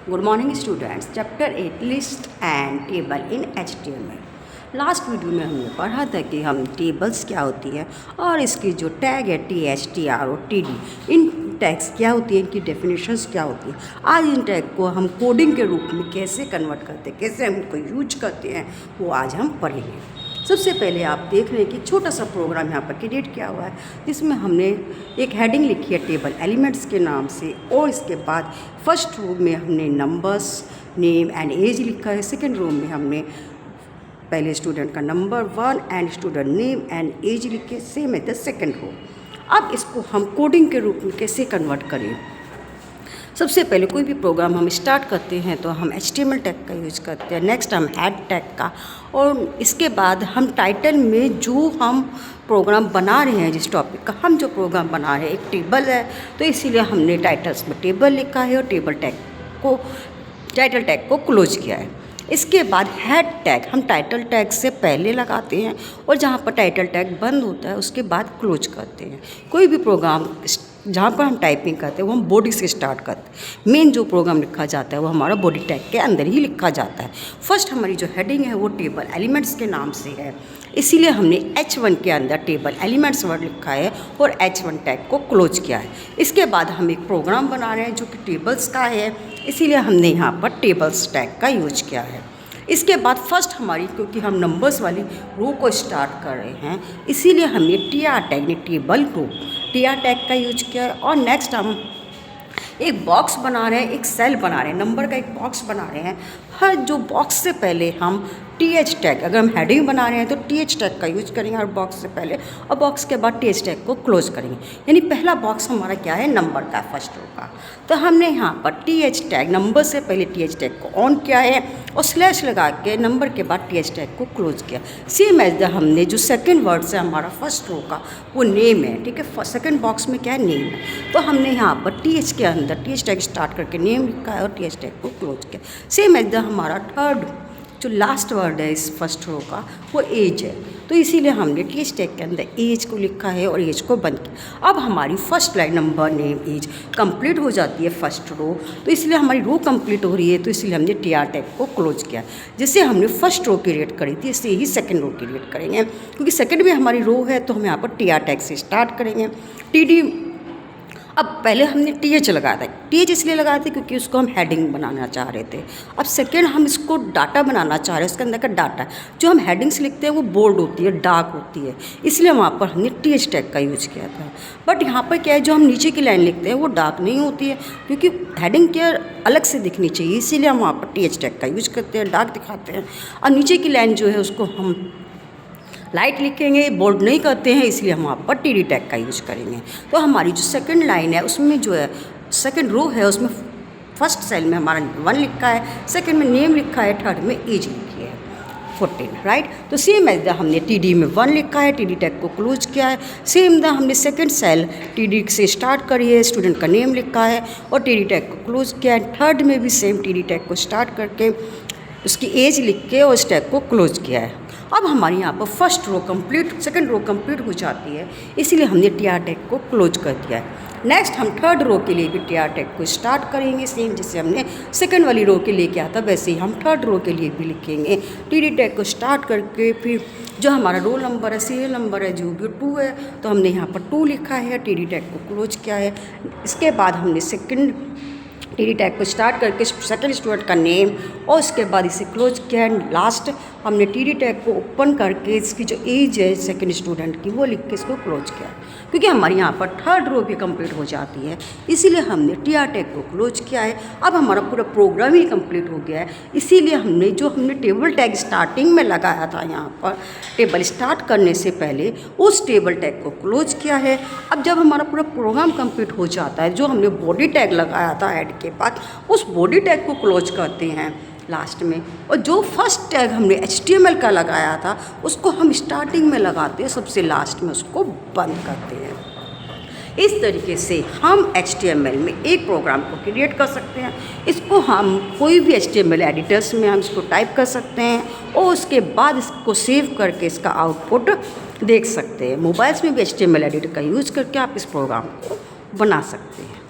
Good morning students. Chapter 8 list and table in HTML। Last video में हमने पढ़ा था कि हम टेबल्स क्या होती है और इसकी जो टैग है TH, TR और TD, इन टैग्स क्या होती है, इनकी डेफिनेशंस क्या होती है। आज इन टैग को हम कोडिंग के रूप में कैसे कन्वर्ट करते हैं, कैसे हम इनको यूज करते हैं, वो आज हम पढ़ेंगे। सबसे पहले आप देख रहे हैं कि छोटा सा प्रोग्राम यहाँ पर क्रिएट किया हुआ है, जिसमें हमने एक हेडिंग लिखी है टेबल एलिमेंट्स के नाम से, और इसके बाद फर्स्ट रो में हमने नंबर्स, नेम एंड एज लिखा है। सेकंड रो में हमने पहले स्टूडेंट का number 1 and student name and age लिखे, सेम है द सेकंड रो। अब इसको हम कोडिंग के रूप में कैसे कन्वर्ट करें। सबसे पहले कोई भी प्रोग्राम हम स्टार्ट करते हैं तो हम HTML टैग का यूज़ करते हैं, नेक्स्ट हम हेड टैग का, और इसके बाद हम टाइटल में जो हम प्रोग्राम बना रहे हैं, जिस टॉपिक का हम जो प्रोग्राम बना रहे हैं, एक टेबल है तो इसीलिए हमने टाइटल्स में टेबल लिखा है और टाइटल टैग को क्लोज किया है। इसके बाद हेड टैग हम टाइटल टैग से पहले लगाते हैं और जहाँ पर टाइटल टैग बंद होता है उसके बाद क्लोज करते हैं। कोई भी प्रोग्राम जहाँ पर हम टाइपिंग करते हैं वो हम बॉडी से स्टार्ट करते हैं। मेन जो प्रोग्राम लिखा जाता है वो हमारा बॉडी टैग के अंदर ही लिखा जाता है। फर्स्ट हमारी जो हेडिंग है वो टेबल एलिमेंट्स के नाम से है, इसीलिए हमने H1 के अंदर टेबल एलिमेंट्स वर्ड लिखा है और H1 टैग को क्लोज किया है। इसके बाद हम एक प्रोग्राम बना रहे हैं जो कि टेबल्स का है, इसीलिए हमने यहाँ पर टेबल्स टैग का यूज किया है। इसके बाद फर्स्ट हमारी, क्योंकि हम नंबर्स वाली रो को स्टार्ट कर रहे हैं, इसीलिए हमने TR टैग ने टेबल रो TR टैग का यूज किया है। और नेक्स्ट हम एक बॉक्स बना रहे हैं, एक सेल बना रहे हैं, नंबर का एक बॉक्स बना रहे हैं। हर जो बॉक्स से पहले हम TH टैग, अगर हम हेडिंग बना रहे हैं तो TH टैग का यूज करेंगे हर बॉक्स से पहले, और बॉक्स के बाद TH टैग को क्लोज करेंगे। यानी पहला बॉक्स हमारा क्या है, नंबर का, फर्स्ट रो का। तो हमने यहाँ पर TH टैग, नंबर से पहले TH टैग को ऑन किया है और स्लैश लगा के नंबर के बाद TH टैग को क्लोज किया। सेम एज द हमने जो सेकंड वर्ड से हमारा फर्स्ट रो का वो नेम है, ठीक है, सेकंड बॉक्स में क्या है, नेम है, तो हमने यहाँ पर TH के अंदर TH टैग स्टार्ट करके नेम लिखा है और TH टैग को क्लोज किया। सेम एज द हमारा थर्ड जो लास्ट वर्ड है इस फर्स्ट रो का वो एज है, तो इसीलिए हमने TH टैग के अंदर एज को लिखा है और एज को बंद किया। अब हमारी first line number name age complete हो जाती है फर्स्ट रो, तो इसलिए हमारी रो कंप्लीट हो रही है, तो इसलिए हमने TR टैग को क्लोज किया। जैसे हमने फर्स्ट रो क्रिएट करी थी इससे ही सेकंड रो क्रिएट करेंगे, क्योंकि सेकंड में हमारी रो है तो हम यहाँ पर TR टैग से स्टार्ट करेंगे। TD, अब पहले हमने TH लगाया था, TH इसलिए लगाया था क्योंकि उसको हम हेडिंग बनाना चाह रहे थे। अब सेकेंड हम इसको डाटा बनाना चाह रहे हैं, उसके अंदर का डाटा जो हम हेडिंग्स लिखते हैं वो बोल्ड होती है, डार्क होती है, इसलिए वहाँ पर हमने TH टैग का यूज किया था। बट यहाँ पर क्या है, जो हम नीचे की लाइन लिखते हैं वो डार्क नहीं होती है, क्योंकि हेडिंग क्या अलग से दिखनी चाहिए, इसीलिए हम वहाँ पर TH टैग का यूज करते हैं, डार्क दिखाते हैं। और नीचे की लाइन जो है उसको हम लाइट लिखेंगे, बोल्ड नहीं करते हैं, इसलिए हम वहाँ पर TD टैग का यूज करेंगे। तो हमारी जो सेकंड लाइन है उसमें जो है सेकंड रो है उसमें फर्स्ट सेल में हमारा 1 लिखा है, सेकंड में नेम लिखा है, थर्ड में एज लिखी है 14, राइट। तो सेम एज द हमने TD में 1 लिखा है, TD टैग को क्लोज किया है। सेम द हमने सेकंड सेल TD से स्टार्ट करी है, स्टूडेंट का नेम लिखा है और TD टैग को क्लोज किया है। थर्ड में भी सेम TD टैग को स्टार्ट करके उसकी एज लिख के और इस टैग को क्लोज किया है। अब हमारी यहाँ पर first row complete, second row complete हो जाती है, इसीलिए हमने TR टैग को क्लोज कर दिया है। नेक्स्ट हम थर्ड रो के लिए भी TR टैग को स्टार्ट करेंगे, सेम जैसे हमने सेकंड वाली रो के लिए किया था वैसे ही हम थर्ड रो के लिए भी लिखेंगे। TD टैग को स्टार्ट करके फिर जो हमारा रोल नंबर है, सीरियल नंबर है, जो भी 2 है, तो हमने यहाँ पर 2 लिखा है, TD टैग को क्लोज किया है। इसके बाद हमने सेकंड TD टैग को स्टार्ट करके सेकंड स्टूडेंट का नेम और उसके बाद इसे क्लोज किया है। लास्ट हमने TD टैग को ओपन करके इसकी जो एज है सेकंड स्टूडेंट की वो लिख के इसको क्लोज किया है, क्योंकि हमारे यहाँ पर थर्ड रो भी कंप्लीट हो जाती है, इसीलिए हमने TR टैग को क्लोज किया है। अब हमारा पूरा प्रोग्राम ही कंप्लीट हो गया है, इसीलिए हमने टेबल टैग स्टार्टिंग में लगाया था, यहाँ पर टेबल स्टार्ट करने से पहले उस टेबल टैग को क्लोज किया है। अब जब हमारा पूरा प्रोग्राम कंप्लीट हो जाता है, जो हमने बॉडी टैग लगाया था ऐड के बाद, उस बॉडी टैग को क्लोज करते हैं लास्ट में, और जो फर्स्ट टैग हमने HTML का लगाया था उसको हम स्टार्टिंग में लगाते हैं, सबसे लास्ट में उसको बंद करते हैं। इस तरीके से हम HTML में एक प्रोग्राम को क्रिएट कर सकते हैं। इसको हम कोई भी HTML एडिटर्स में हम इसको टाइप कर सकते हैं और उसके बाद इसको सेव करके इसका आउटपुट देख सकते हैं। मोबाइल्स में भी HTML एडिटर का यूज़ करके आप इस प्रोग्राम को बना सकते हैं।